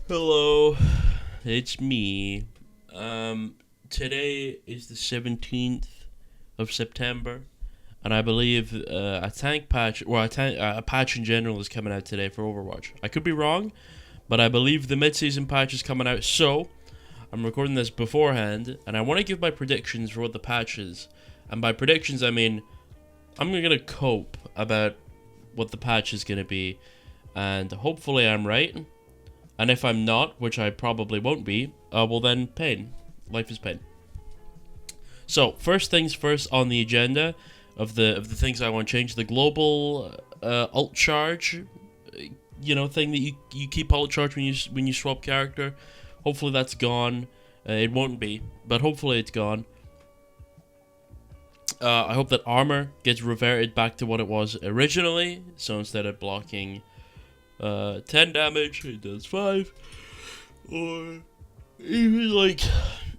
Hello, it's me. Today is the 17th of September, and I believe a tank patch, or a patch in general, is coming out today for Overwatch. I could be wrong, but I believe the mid-season patch is coming out, so I'm recording this beforehand, and I want to give my predictions for what the patch is. And by predictions, I mean I'm going to cope about what the patch is going to be, and hopefully I'm right. And if I'm not, which I probably won't be, well then, pain. Life is pain. So, first things first on the agenda of the things I want to change, the global alt charge, thing that you keep alt charge when you swap character. Hopefully that's gone. It won't be, but hopefully it's gone. I hope that armor gets reverted back to what it was originally. So instead of blocking 10 damage, it does 5. Or even like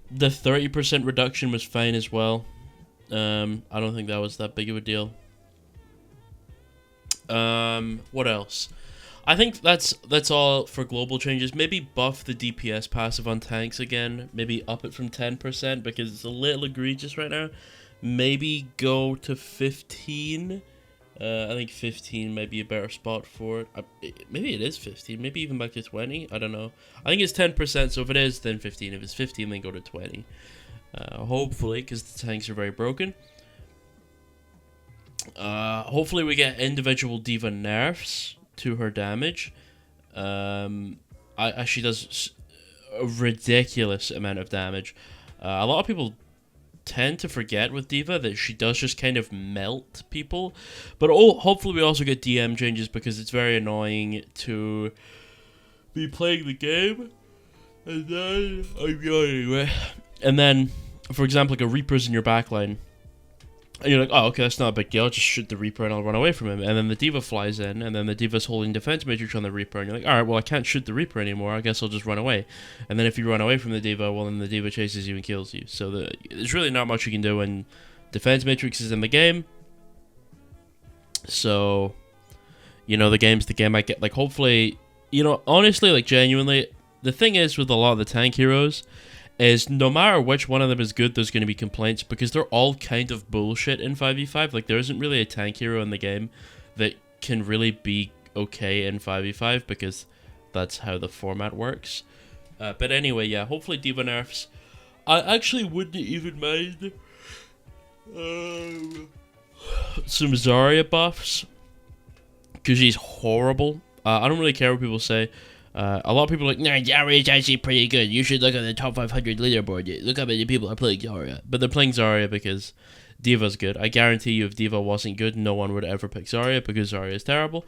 the 30% reduction was fine as well. I don't think that was that big of a deal. What else? I think that's all for global changes. Maybe buff the DPS passive on tanks again. Maybe up it from 10% because it's a little egregious right now. Maybe go to 15. I think 15 might be a better spot for it. Maybe it is 15. Maybe even back to 20. I don't know. I think it's 10%. So if it is, then 15. If it's 15, then go to 20. Hopefully, because the tanks are very broken. Hopefully we get individual D.Va nerfs to her damage. She does a ridiculous amount of damage. A lot of people tend to forget with D.Va that she does just kind of melt people, but hopefully we also get DM changes because it's very annoying to be playing the game and then and then, for example, like a Reaper's in your backline and you're like, oh, okay, that's not a big deal, I'll just shoot the Reaper and I'll run away from him, and then the D.Va flies in, and then the D.Va's holding defense matrix on the Reaper, and you're like, alright, well, I can't shoot the Reaper anymore, I guess I'll just run away. And then if you run away from the D.Va, well, then the D.Va chases you and kills you. So there's really not much you can do when defense matrix is in the game. So, the game's the game. I get, like, hopefully, honestly, like, genuinely, the thing is with a lot of the tank heroes is no matter which one of them is good, there's going to be complaints because they're all kind of bullshit in 5v5. Like, there isn't really a tank hero in the game that can really be okay in 5v5 because that's how the format works. But anyway, yeah, hopefully D.Va nerfs. I actually wouldn't even mind some Zarya buffs because she's horrible. I don't really care what people say. A lot of people are like, nah, Zarya is actually pretty good. You should look at the top 500 leaderboard. Look how many people are playing Zarya. But they're playing Zarya because D.Va's good. I guarantee you if D.Va wasn't good, no one would ever pick Zarya because Zarya is terrible.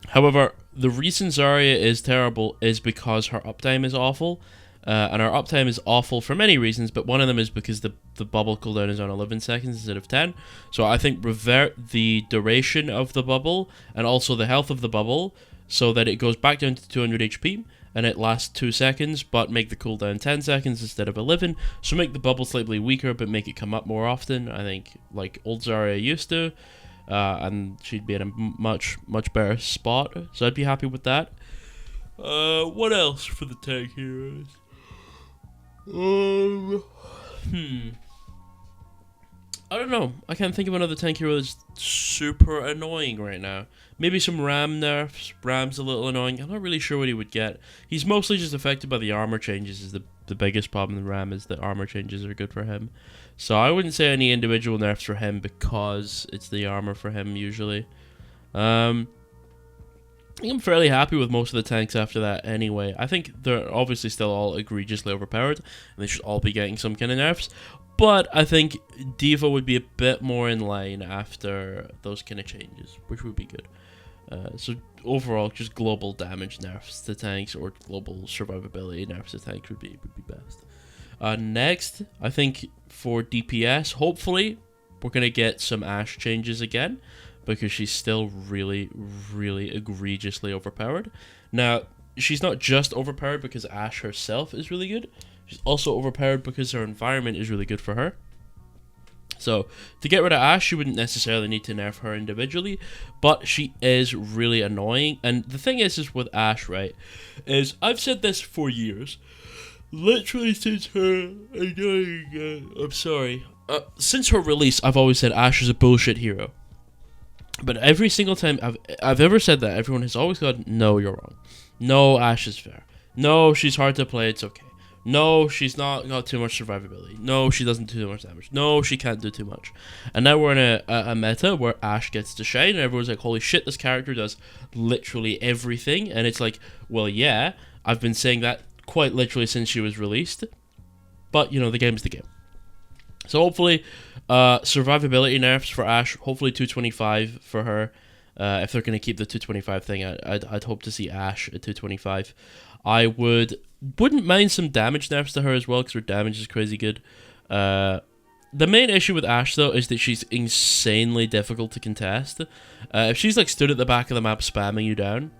However, the reason Zarya is terrible is because her uptime is awful. And her uptime is awful for many reasons, but one of them is because the bubble cooldown is on 11 seconds instead of 10. So I think revert the duration of the bubble and also the health of the bubble so that it goes back down to 200 HP and it lasts 2 seconds, but make the cooldown 10 seconds instead of 11. So make the bubble slightly weaker, but make it come up more often. I think like old Zarya used to, and she'd be in a much better spot. So I'd be happy with that. What else for the tank heroes? I don't know. I can't think of another tank hero that's super annoying right now. Maybe some Ram nerfs. Ram's a little annoying. I'm not really sure what he would get. He's mostly just affected by the armor changes is the biggest problem with Ram is that armor changes are good for him. So I wouldn't say any individual nerfs for him because it's the armor for him usually. I think I'm fairly happy with most of the tanks after that anyway. I think they're obviously still all egregiously overpowered, and they should all be getting some kind of nerfs. But I think D.Va would be a bit more in line after those kind of changes, which would be good. So overall, just global damage nerfs to tanks or global survivability nerfs to tanks would be best. Next, I think for DPS, hopefully, we're going to get some Ashe changes again, because she's still really egregiously overpowered. Now, she's not just overpowered because Ashe herself is really good. She's also overpowered because her environment is really good for her. So to get rid of Ashe, you wouldn't necessarily need to nerf her individually, but she is really annoying. And the thing is with Ashe, right, is I've said this for years, literally since her annoying. I'm sorry. Since her release, I've always said Ashe is a bullshit hero. But every single time I've ever said that, everyone has always gone, no, you're wrong. No, Ashe is fair. No, she's hard to play, it's okay. No, she's not got too much survivability. No, she doesn't do too much damage. No, she can't do too much. And now we're in a meta where Ashe gets to shine, and everyone's like, holy shit, this character does literally everything. And it's like, well, yeah, I've been saying that quite literally since she was released. But, you know, the game's the game. So hopefully, survivability nerfs for Ashe. Hopefully 225 for her. If they're going to keep the 225 thing, I'd hope to see Ashe at 225. I wouldn't mind some damage nerfs to her as well, because her damage is crazy good. The main issue with Ashe, though, is that she's insanely difficult to contest. If she's like stood at the back of the map spamming you down,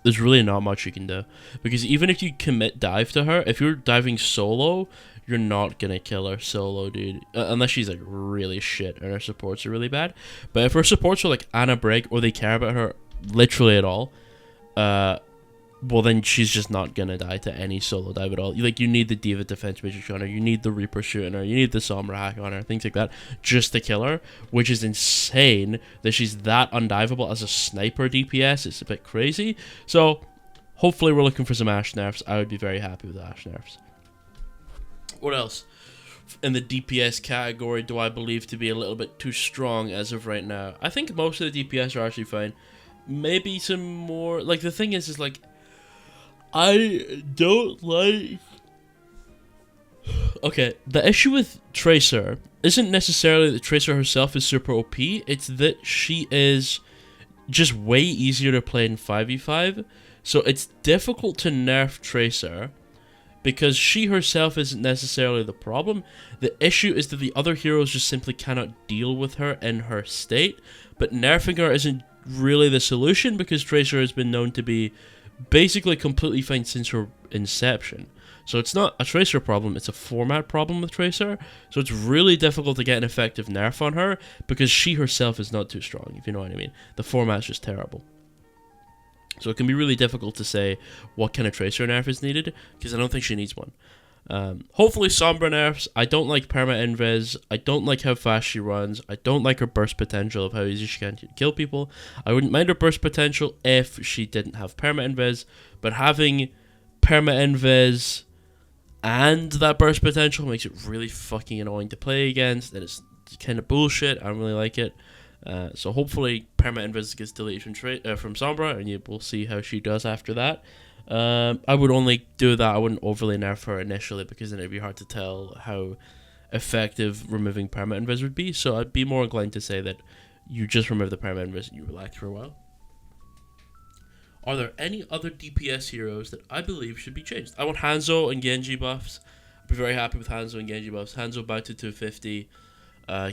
there's really not much you can do. Because even if you commit dive to her, if you're diving solo, you're not gonna kill her solo, dude. Unless she's like really shit and her supports are really bad. But if her supports are like Anna Break, or they care about her literally at all, well then she's just not gonna die to any solo dive at all. Like, you need the D.Va defense matrix on her, you need the Reaper shoot on her, you need the Sombra hack on her, things like that, just to kill her, which is insane that she's that undiveable as a sniper DPS. It's a bit crazy. So hopefully we're looking for some Ashe nerfs. I would be very happy with Ashe nerfs. What else in the DPS category do I believe to be a little bit too strong as of right now? I think most of the DPS are actually fine. Maybe some more, like, the thing is like, I don't like... Okay, the issue with Tracer isn't necessarily that Tracer herself is super OP, it's that she is just way easier to play in 5v5, so it's difficult to nerf Tracer, because she herself isn't necessarily the problem. The issue is that the other heroes just simply cannot deal with her in her state, but nerfing her isn't really the solution, because Tracer has been known to be basically completely fine since her inception. So it's not a Tracer problem, it's a format problem with Tracer. So it's really difficult to get an effective nerf on her, because she herself is not too strong, if you know what I mean. The format's just terrible. So it can be really difficult to say what kind of Tracer nerf is needed, because I don't think she needs one. Hopefully Sombra nerfs. I don't like perma invis. I don't like how fast she runs. I don't like her burst potential of how easy she can kill people. I wouldn't mind her burst potential if she didn't have perma invis, but having perma invis and that burst potential makes it really fucking annoying to play against, and it's kind of bullshit. I don't really like it. So hopefully perma invis gets deleted from Sombra, and we'll see how she does after that. I would only do that. I wouldn't overly nerf her initially, because then it'd be hard to tell how effective removing perma invis would be. So I'd be more inclined to say that you just remove the perma invis and you relax for a while. Are there any other DPS heroes that I believe should be changed? I want Hanzo and Genji buffs. I'd be very happy with Hanzo and Genji buffs. Hanzo back to 250.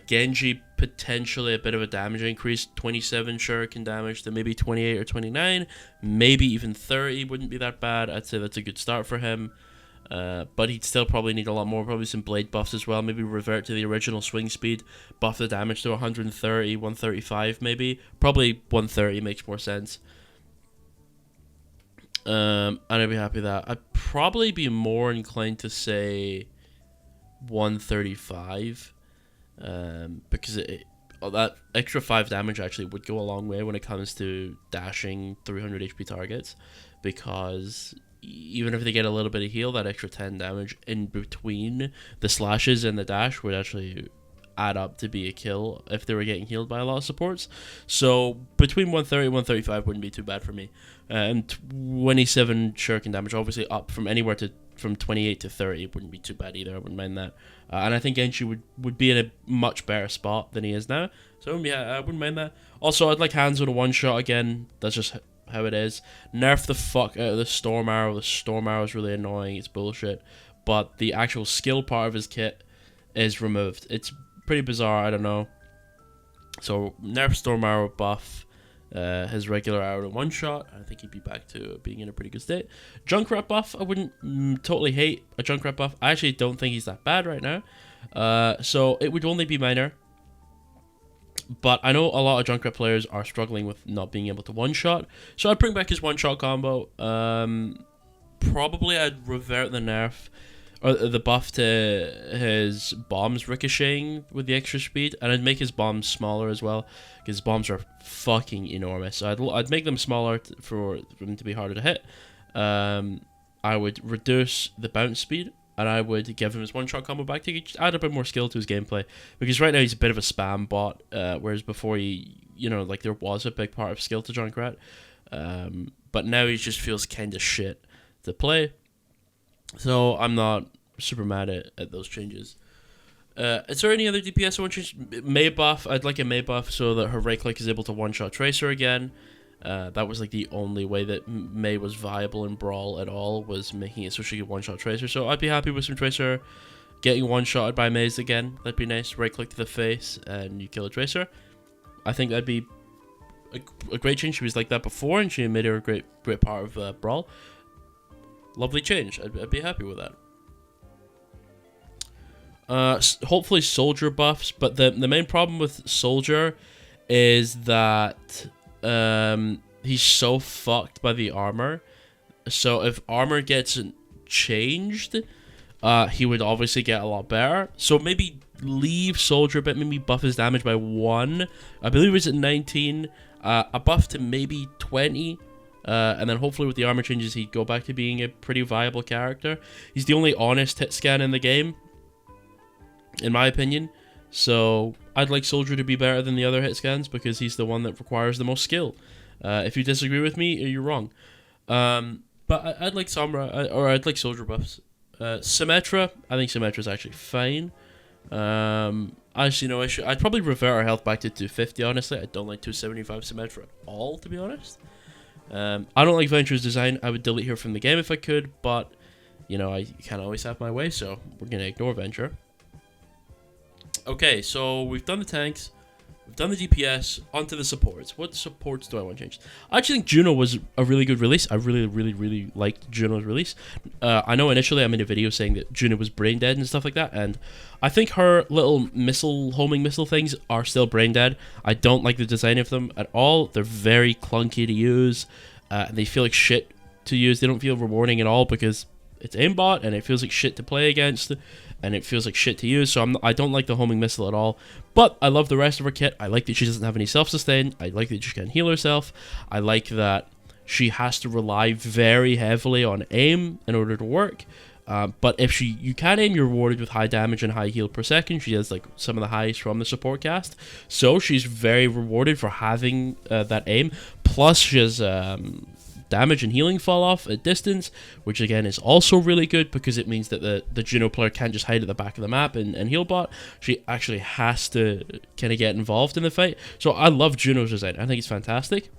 Genji potentially a bit of a damage increase, 27 shuriken damage to maybe 28 or 29, maybe even 30 wouldn't be that bad. I'd say that's a good start for him, but he'd still probably need a lot more, probably some blade buffs as well, maybe revert to the original swing speed, buff the damage to 130, 135 maybe, probably 130 makes more sense. And I'd be happy with that. I'd probably be more inclined to say 135, because that extra 5 damage actually would go a long way when it comes to dashing 300 HP targets, because even if they get a little bit of heal, that extra 10 damage in between the slashes and the dash would actually add up to be a kill if they were getting healed by a lot of supports. So between 130 and 135 wouldn't be too bad for me. And 27 shuriken damage, obviously up from anywhere from 28 to 30 wouldn't be too bad either. I wouldn't mind that. And I think Genji would be in a much better spot than he is now. So yeah, I wouldn't mind that. Also, I'd like Hanzo to one shot again. That's just how it is. Nerf the fuck out of the Storm Arrow. The Storm Arrow is really annoying. It's bullshit. But the actual skill part of his kit is removed. It's pretty bizarre. I don't know. So nerf Storm Arrow, buff his regular arrow to one shot. I think he'd be back to being in a pretty good state. Junkrat buff, I wouldn't totally hate a Junkrat buff. I actually don't think he's that bad right now. So it would only be minor. But I know a lot of Junkrat players are struggling with not being able to one-shot. So I'd bring back his one-shot combo. Probably I'd revert the nerf, or the buff to his bombs ricocheting with the extra speed. And I'd make his bombs smaller as well, because his bombs are fucking enormous. So I'd make them smaller for them to be harder to hit. I would reduce the bounce speed. And I would give him his one-shot combo back to add a bit more skill to his gameplay. Because right now he's a bit of a spam bot, whereas before like there was a big part of skill to Junkrat. But now he just feels kind of shit to play. So I'm not super mad at those changes. Is there any other DPS I want to change? May buff. I'd like a May buff so that her right click is able to one-shot Tracer again. That was like the only way that Mei was viable in Brawl at all, was making it so she could one-shot Tracer. So I'd be happy with some Tracer getting one-shotted by Mei's again. That'd be nice. Right-click to the face and you kill a Tracer. I think that'd be a great change. She was like that before, and she made her a great part of Brawl. Lovely change. I'd be happy with that. Hopefully Soldier buffs, but the main problem with Soldier is that he's so fucked by the armor. So if armor gets changed, he would obviously get a lot better. So maybe leave Soldier a bit, maybe buff his damage by 1. I believe it was at 19. A buff to maybe 20. And then hopefully with the armor changes, he'd go back to being a pretty viable character. He's the only honest hit scan in the game, in my opinion. So I'd like Soldier to be better than the other hit scans because he's the one that requires the most skill. If you disagree with me, you're wrong. But I'd like Sombra, or I'd like Soldier buffs. Symmetra, I think Symmetra's actually fine. I see no issue. I'd probably revert our health back to 250, honestly. I don't like 275 Symmetra at all, to be honest. I don't like Venture's design. I would delete her from the game if I could, but, I can't always have my way, so we're going to ignore Venture. Okay, so we've done the tanks, we've done the DPS, onto the supports. What supports do I want to change? I actually think Juno was a really good release. I really liked Juno's release. I know initially I made a video saying that Juno was brain dead and stuff like that, and I think her little homing missile things are still brain dead. I don't like the design of them at all. They're very clunky to use, and they feel like shit to use. They don't feel rewarding at all because it's aimbot, and it feels like shit to play against, and it feels like shit to use, so I don't like the homing missile at all. But I love the rest of her kit. I like that she doesn't have any self-sustain. I like that she can heal herself. I like that she has to rely very heavily on aim in order to work. But if you can aim, you're rewarded with high damage and high heal per second. She has like some of the highest from the support cast, so she's very rewarded for having that aim. Plus she has damage and healing fall off at distance, which again is also really good because it means that the Juno player can't just hide at the back of the map and heal bot. She actually has to kind of get involved in the fight. So I love Juno's design. I think it's fantastic.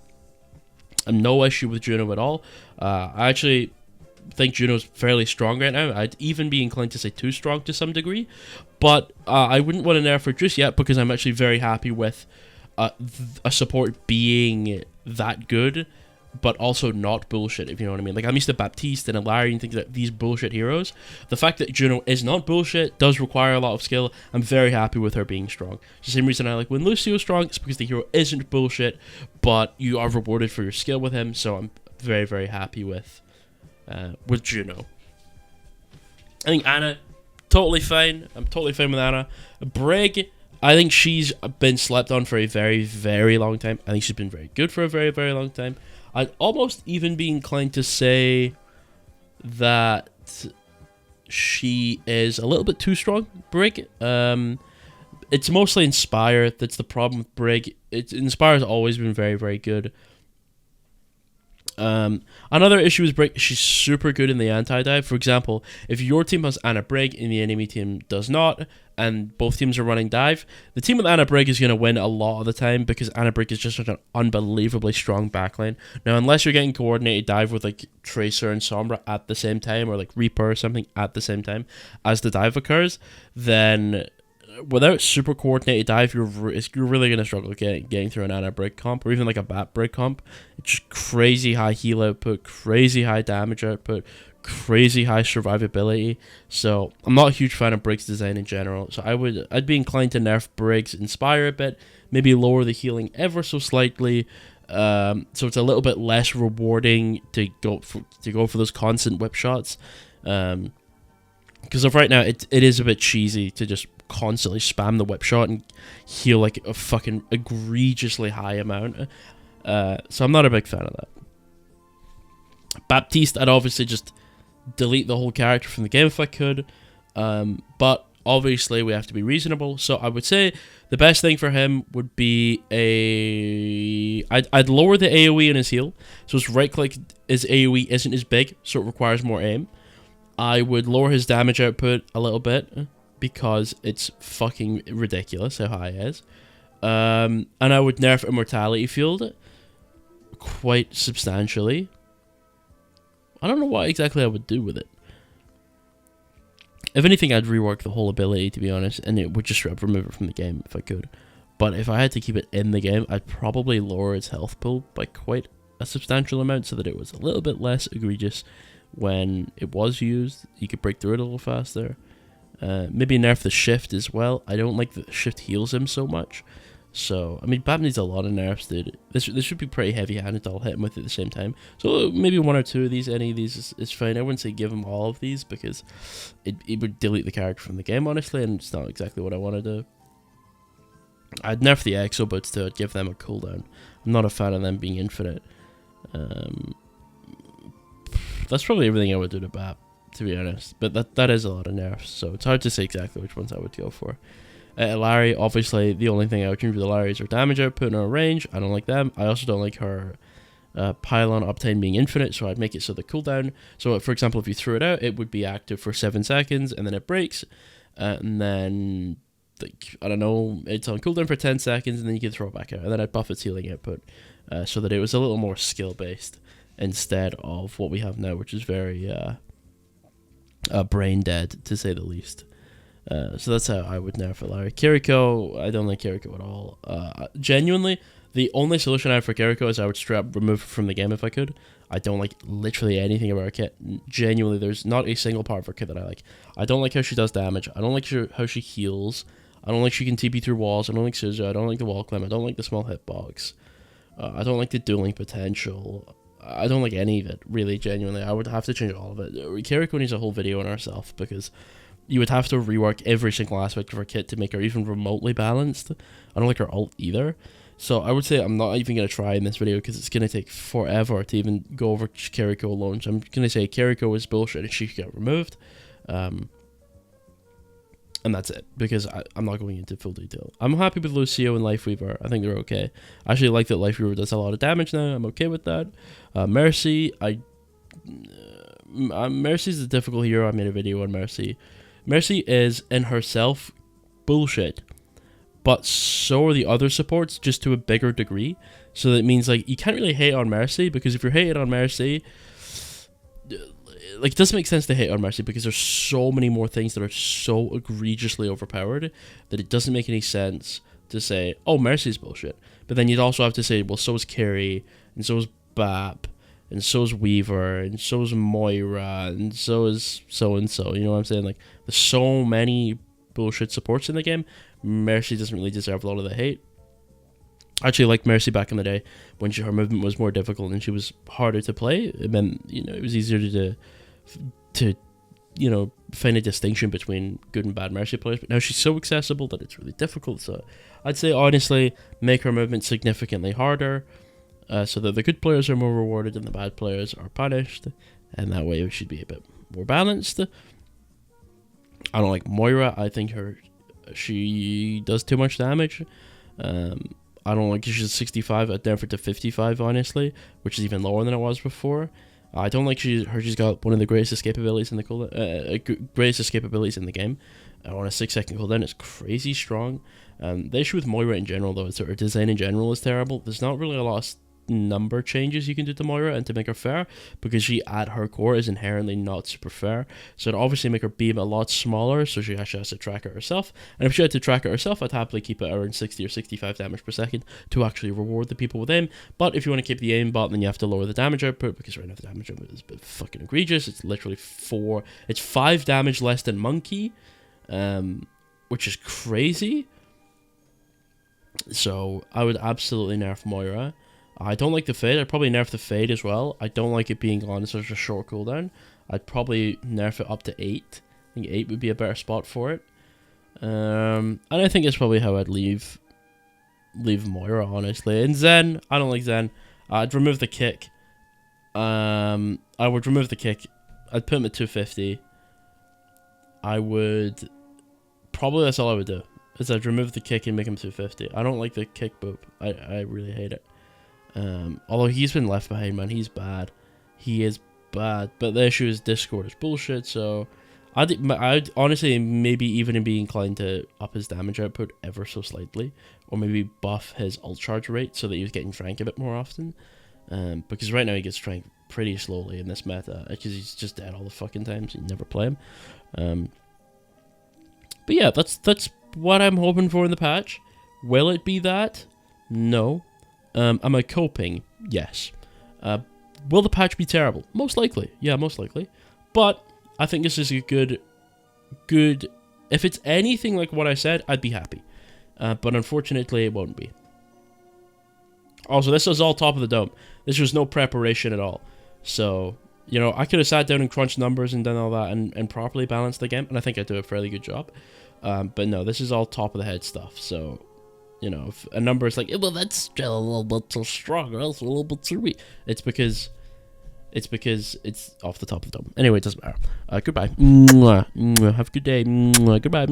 I have no issue with Juno at all. I actually think Juno's fairly strong right now. I'd even be inclined to say too strong to some degree, but I wouldn't want to nerf her just yet because I'm actually very happy with a support being that good, but also not bullshit, if you know what I mean. Like, I'm used to Baptiste and Ilarion and things like these bullshit heroes. The fact that Juno is not bullshit, does require a lot of skill, I'm very happy with her being strong. It's the same reason I like when Lucio's strong, it's because the hero isn't bullshit, but you are rewarded for your skill with him, so I'm very, very happy with Juno. I think Anna, totally fine. I'm totally fine with Anna. Brig, I think she's been slept on for a very, very long time. I think she's been very good for a very, very long time. I'd almost even be inclined to say that she is a little bit too strong, Brig. It's mostly Inspire that's the problem with Brig. Inspire's always been very, very good. Another issue is Brig. She's super good in the anti-dive. For example, if your team has Anna Brig and the enemy team does not, and both teams are running dive, the team with Anna Brig is going to win a lot of the time because Anna Brig is just such an unbelievably strong backline. Now, unless you're getting coordinated dive with like Tracer and Sombra at the same time, or like Reaper or something at the same time as the dive occurs, then without super coordinated dive, you're really going to struggle getting through an Anna Brig comp, or even like a Bat Brig comp. It's just crazy high heal output, crazy high damage output, crazy high survivability. So I'm not a huge fan of Briggs' design in general. So I'd be inclined to nerf Briggs Inspire a bit, maybe lower the healing ever so slightly. So it's a little bit less rewarding to go for those constant whip shots. Because of right now, it is a bit cheesy to just constantly spam the whip shot and heal like a fucking egregiously high amount. So I'm not a big fan of that. Baptiste, I'd obviously just delete the whole character from the game if I could. But obviously we have to be reasonable. So I would say the best thing for him would be I'd lower the AoE in his heal. So his right click, his AoE isn't as big, so it requires more aim. I would lower his damage output a little bit because it's fucking ridiculous how high it is. And I would nerf Immortality Field quite substantially. I don't know what exactly I would do with it. If anything, I'd rework the whole ability, to be honest, and it would just remove it from the game if I could. But if I had to keep it in the game, I'd probably lower its health pool by quite a substantial amount so that it was a little bit less egregious when it was used. You could break through it a little faster. Maybe nerf the shift as well. I don't like that the shift heals him so much. So, I mean, Bap needs a lot of nerfs, dude. This should be pretty heavy-handed. I'll hit him with it at the same time. So, maybe one or two of these, any of these is fine. I wouldn't say give him all of these because it would delete the character from the game, honestly, and it's not exactly what I want to do. I'd nerf the exo boots to give them a cooldown. I'm not a fan of them being infinite. That's probably everything I would do to Bap, to be honest. But that is a lot of nerfs, so it's hard to say exactly which ones I would go for. Larry, obviously, the only thing I would change with the Larry is her damage output and her range. I don't like them. I also don't like her pylon uptime being infinite, so I'd make it so the cooldown. So, for example, if you threw it out, it would be active for 7 seconds, and then it breaks. And then, like, I don't know, it's on cooldown for 10 seconds, and then you can throw it back out. And then I'd buff its healing output so that it was a little more skill-based instead of what we have now, which is very brain dead, to say the least. So that's how I would nerf Larry. Kiriko, I don't like Kiriko at all. Genuinely, the only solution I have for Kiriko is I would straight up remove her from the game if I could. I don't like literally anything about her kit. Genuinely, there's not a single part of her kit that I like. I don't like how she does damage. I don't like how she heals. I don't like she can TP through walls. I don't like Scissor. I don't like the wall climb. I don't like the small hitbox. I don't like the dueling potential. I don't like any of it, really, genuinely. I would have to change all of it. Kiriko needs a whole video on herself because you would have to rework every single aspect of her kit to make her even remotely balanced. I don't like her ult either. So I would say I'm not even going to try in this video because it's going to take forever to even go over Kiriko alone. So I'm going to say Kiriko is bullshit and she should get removed. And that's it, because I'm not going into full detail. I'm happy with Lucio and Lifeweaver. I think they're okay. I actually like that Lifeweaver does a lot of damage now. I'm okay with that. Mercy, Mercy's a difficult hero. I made a video on Mercy. Mercy is, in herself, bullshit. But so are the other supports, just to a bigger degree. So that means, like, you can't really hate on Mercy, because if you're hating on Mercy, like, it doesn't make sense to hate on Mercy, because there's so many more things that are so egregiously overpowered that it doesn't make any sense to say, oh, Mercy's bullshit. But then you'd also have to say, well, so is Carrie, and so is Bap, and so is Weaver, and so is Moira, and so is so-and-so. You know what I'm saying? Like, there's so many bullshit supports in the game. Mercy doesn't really deserve a lot of the hate. I actually liked Mercy back in the day when her movement was more difficult and she was harder to play. It meant, you know, it was easier to you know, find a distinction between good and bad Mercy players. But now she's so accessible that it's really difficult. So I'd say, honestly, make her movement significantly harder, so that the good players are more rewarded and the bad players are punished, and that way it should be a bit more balanced. I don't like Moira. I think she does too much damage. I don't like she's 65. I'd nerf it to 55, honestly, which is even lower than it was before. I don't like she's got one of the greatest escape abilities in the game. On a 6-second cooldown, it's crazy strong. The issue with Moira in general, though, is that her design in general is terrible. There's not really a lot of number changes you can do to Moira and to make her fair, because she at her core is inherently not super fair. So it'd obviously make her beam a lot smaller, so she actually has to track it herself. And if she had to track it herself, I'd happily keep it around 60 or 65 damage per second to actually reward the people with aim. But if you want to keep the aim bot, then you have to lower the damage output, because right now the damage output is a bit fucking egregious. It's literally 5 damage less than Monkey, which is crazy. So I would absolutely nerf Moira. I don't like the Fade. I'd probably nerf the Fade as well. I don't like it being on such a short cooldown. I'd probably nerf it up to 8. I think 8 would be a better spot for it. And I think it's probably how I'd leave Moira, honestly. And Zen, I don't like Zen. I'd remove the kick. I would remove the kick. I'd put him at 250. I would... Probably that's all I would do. Is I'd remove the kick and make him 250. I don't like the kick boop. I really hate it. Although he's been left behind, man. He's bad. He is bad. But the issue is Discord is bullshit, so... I'd honestly maybe even be inclined to up his damage output ever so slightly. Or maybe buff his ult charge rate so that he was getting Frank a bit more often. Because right now he gets Frank pretty slowly in this meta. Because he's just dead all the fucking time, so you never play him. But yeah, that's what I'm hoping for in the patch. Will it be that? No. Am I coping? Yes. Will the patch be terrible? Most likely. Yeah, most likely. But I think this is a good... If it's anything like what I said, I'd be happy. But unfortunately, it won't be. Also, this is all top of the dome. This was no preparation at all. So, you know, I could have sat down and crunched numbers and done all that and properly balanced the game. And I think I do a fairly good job. But no, this is all top of the head stuff. So, you know, if a number is like, well, that's still a little bit too strong, or else a little bit too weak. It's because it's off the top of the dome. Anyway, it doesn't matter. Goodbye. Have a good day. Goodbye.